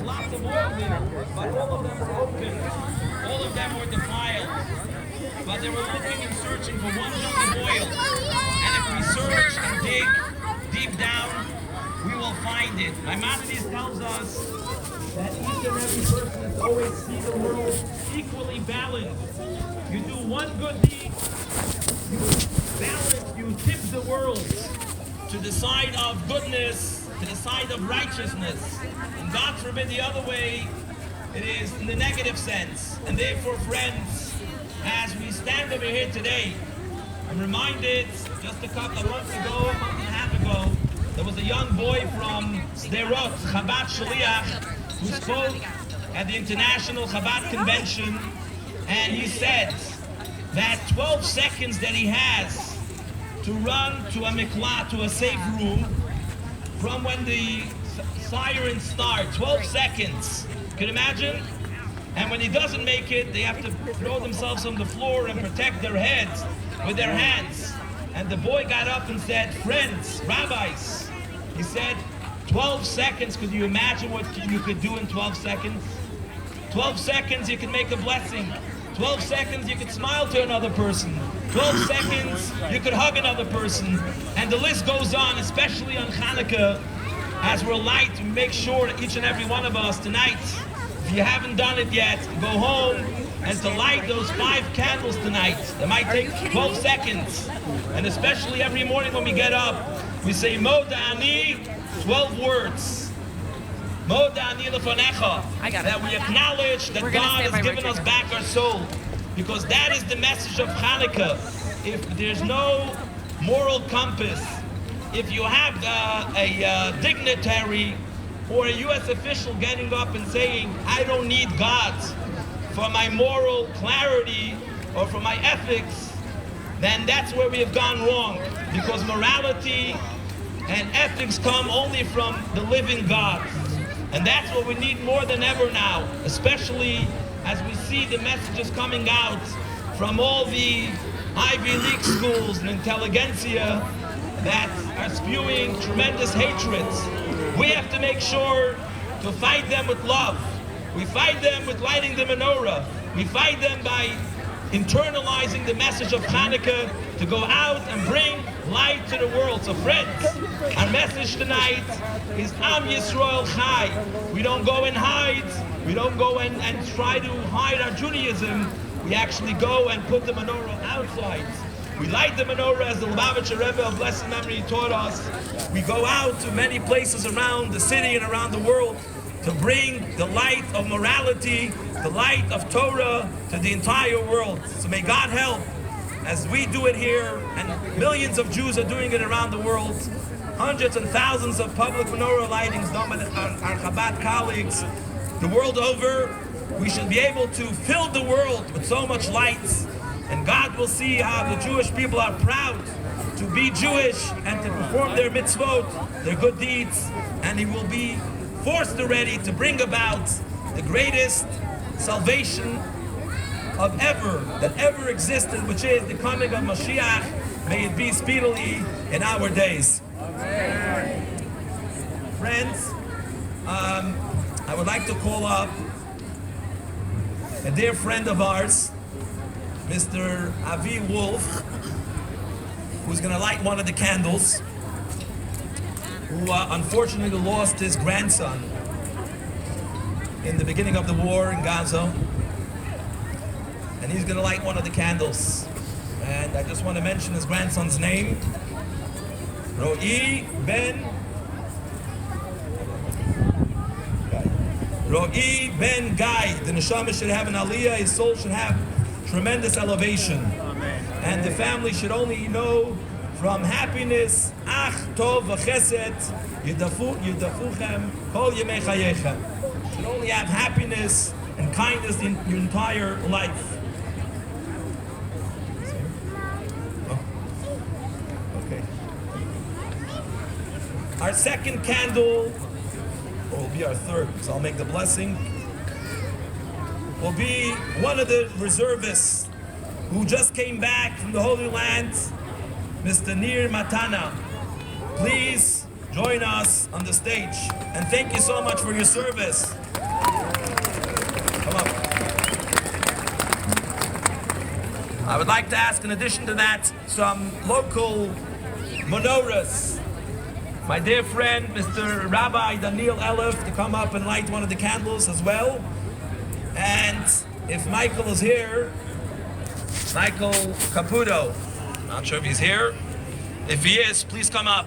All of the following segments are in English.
lots of oil there, but all of them were open. All of them were defiled. But they were looking and searching for one jug of oil. And if we search and dig deep down, we will find it. Maimonides tells us that each and every person is always see the world equally balanced. You do one good deed, you balance, you tip the world to the side of goodness, to the side of righteousness. And God forbid the other way, it is in the negative sense. And therefore, friends, as we stand over here today, I'm reminded just a couple of months ago, a month and a half ago, there was a young boy from Sderot, Chabad Shaliach, who spoke at the International Chabad Convention, and he said that 12 seconds that he has to run to a miklat, to a safe room, from when the sirens start, 12 seconds. Can you imagine? And when he doesn't make it, they have to throw themselves on the floor and protect their heads with their hands. And the boy got up and said, friends, rabbis, he said, 12 seconds, could you imagine what you could do in 12 seconds? 12 seconds, you can make a blessing. 12 seconds, you could smile to another person. 12 seconds, you could hug another person. And the list goes on, especially on Chanukah, as we're light, we make sure that each and every one of us tonight, if you haven't done it yet, go home and to light those 5 candles tonight. It might take 12 seconds. And especially every morning when we get up, we say, Moda Ani, 12 words. Moda Ani lefanecha. That we acknowledge that God has given us back our soul. Because that is the message of Chanukah. If there's no moral compass, if you have a dignitary or a U.S. official getting up and saying, I don't need God for my moral clarity or for my ethics, then that's where we have gone wrong. Because morality and ethics come only from the living God. And that's what we need more than ever now, especially as we see the messages coming out from all the Ivy League schools and intelligentsia that are spewing tremendous hatred. We have to make sure to fight them with love. We fight them with lighting the menorah. We fight them by internalizing the message of Chanukah to go out and bring light to the world. So friends, our message tonight is Am Yisrael Chai. We don't go and hide. We don't go and try to hide our Judaism. We actually go and put the menorah outside. We light the menorah as the Lubavitcher Rebbe of blessed memory taught us. We go out to many places around the city and around the world to bring the light of morality, the light of Torah to the entire world. So may God help as we do it here, and millions of Jews are doing it around the world. Hundreds and thousands of public menorah lightings done by our Chabad colleagues the world over. We should be able to fill the world with so much light, and God will see how the Jewish people are proud to be Jewish and to perform their mitzvot, their good deeds, and He will be forced already to bring about the greatest salvation of that ever existed, which is the coming of Mashiach. May it be speedily in our days. Amen. Friends, I would like to call up a dear friend of ours, Mr. Avi Wolf, who's going to light one of the candles, who unfortunately lost his grandson in the beginning of the war in Gaza. And he's going to light one of the candles. And I just want to mention his grandson's name, Ro'i Ben Guy. The neshama should have an aliyah, his soul should have tremendous elevation. Amen. And the family should only know from happiness, ach tov v'chesed, yidafuchem kol yemei chayechem. Should only have happiness and kindness in your entire life. Our second candle, or will be our third, so I'll make the blessing, will be one of the reservists who just came back from the Holy Land, Mr. Nir Matana. Please join us on the stage. And thank you so much for your service. Come up. I would like to ask, in addition to that, some local menorahs. My dear friend, Mr. Rabbi Daniel Elif, to come up and light one of the candles as well. And if Michael is here, Michael Caputo, not sure if he's here. If he is, please come up.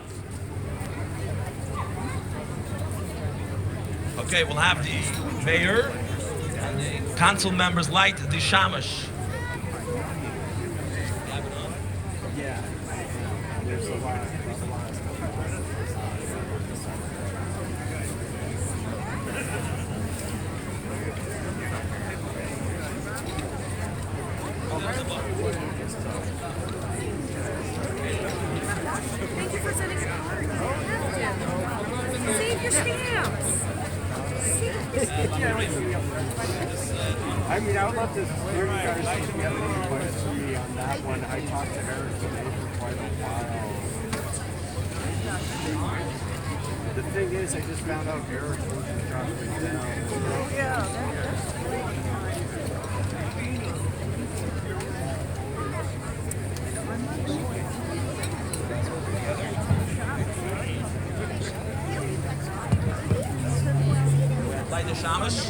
Okay, we'll have the mayor and the council members light the shamash. Yeah, there's a lot. Thank you for sending a card. Save your stamps. I mean, I would love to hear you guys if you have any advice for me on that one. I talked to Eric today for quite a while. The thing is, I just found out Eric was Chagrin down. Light the shamash.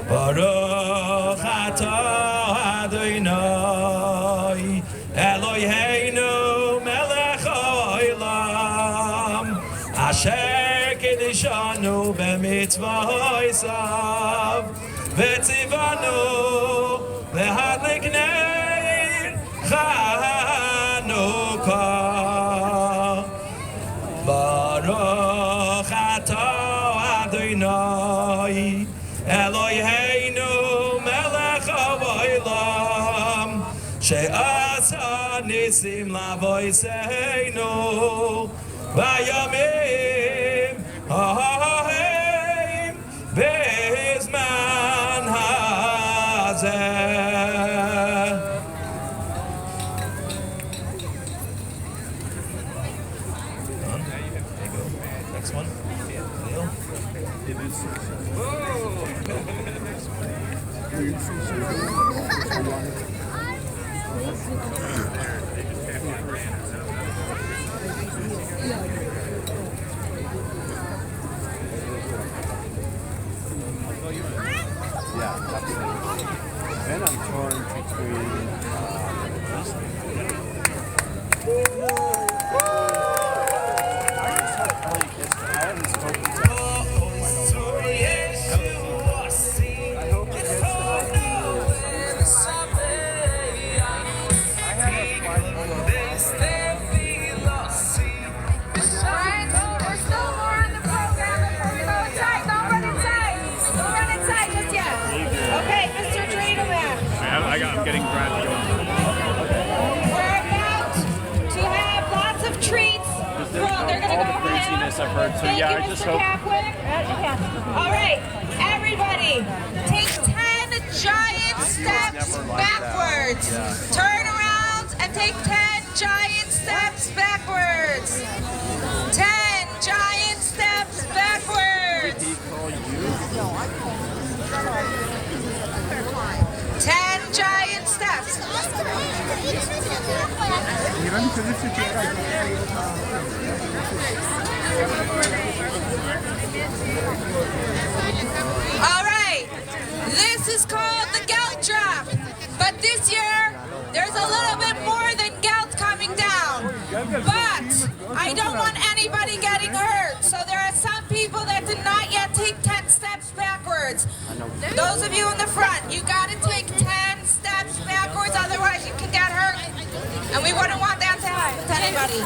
Baruch atah Adonai Eloheinu melech haolam asher kiddushanu b'mitzvosav v'tzivanu lehadlik ner Chanukah. Baruch atah Adonai Eloheinu melech haolam she'asa nisim lavoseinu vayamim ha'im bezman hazeh. Next one. Neil. Yeah, absolutely. Then I'm torn between. I just have played this. I haven't spoken to him. I hope it gets to help you. I have a 5.0. There's still more in the program. Don't run inside. Don't run inside. Don't run inside just yet. Okay, Mr. Dreidleman. I'm getting grabbed. We're about to have lots of treats. They're going to go around. Craziness I've heard. So Thank yeah, you, I just Mr. hope. Kaplan. All right, everybody, take 10 giant steps backwards. Turn around and take 10 giant steps backwards. 10 giant steps backwards. He called you? 10 giant steps. All right, this is called the gelt drop, but this year there's a little bit more than gelt coming down. But I don't want anybody getting hurt, so there are some people that did not yet take 10 steps backwards. Those of you in the front, you got to take 10 steps backwards, otherwise you can get hurt, and we wouldn't want that to happen to anybody.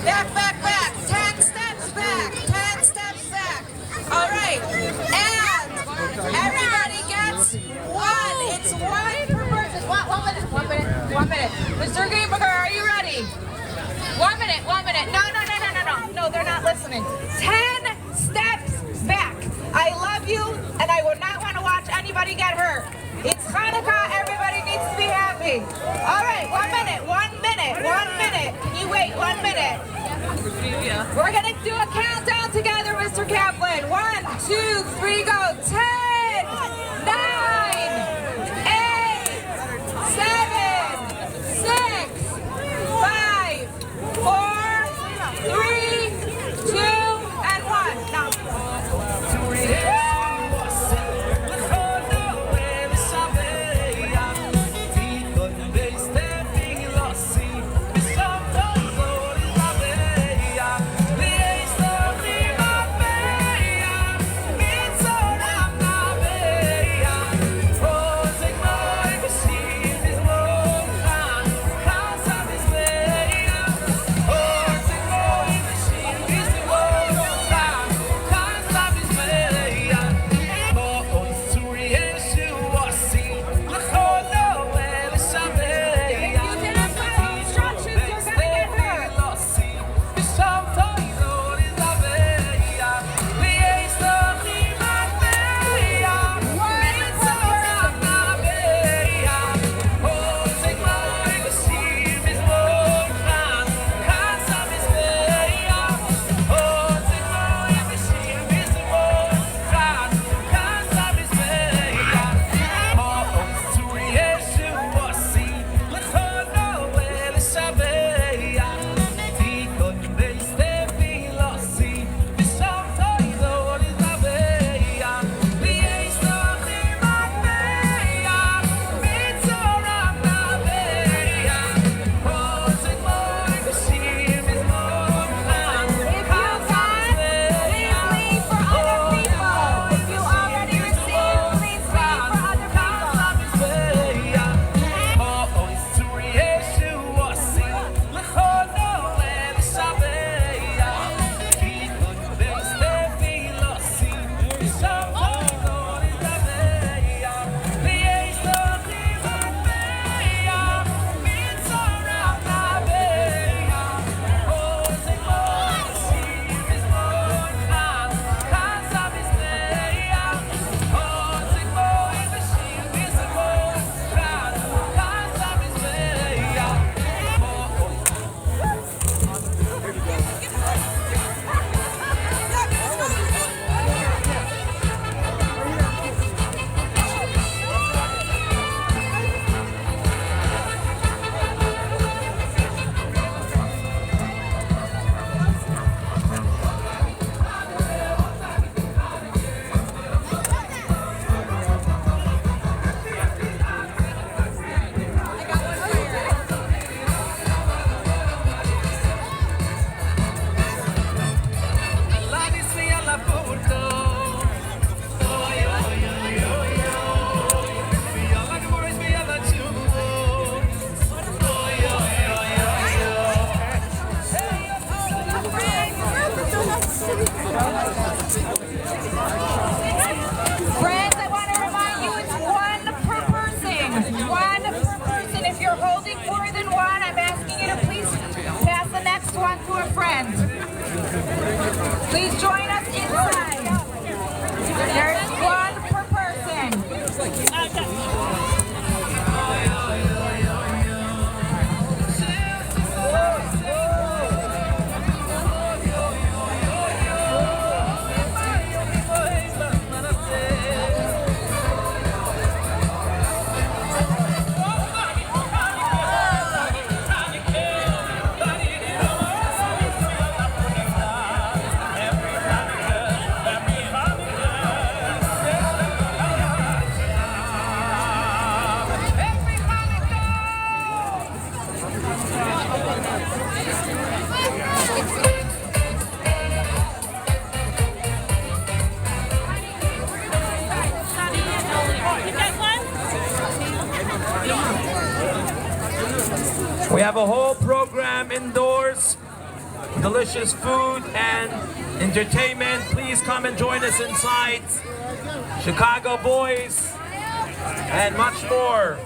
Back, back, back, 10 steps back, 10 steps back. All right, and everybody gets one. It's one per person. 1 minute, 1 minute, 1 minute. Mr. Greenberger, are you ready? 1 minute, 1 minute. No, no, they're not listening. 10 steps back. I love you, and I would not want to watch anybody get hurt. It's Chanukah, everybody needs to be happy. All right, 1 minute, 1 minute, 1 minute. Can you wait 1 minute? We're gonna do a countdown together, Mr. Kaplan. 1, 2, 3, go. 10, 9, 8, 7, 6, 5, 4, 3, 2, and 1. Now. Friends, I want to remind you it's 1 per person. 1 per person. If you're holding more than 1, I'm asking you to please pass the next one to a friend. Please join us inside. There's 1 per person. We have a whole program indoors, delicious food and entertainment. Please come and join us inside. Chicago boys and much more.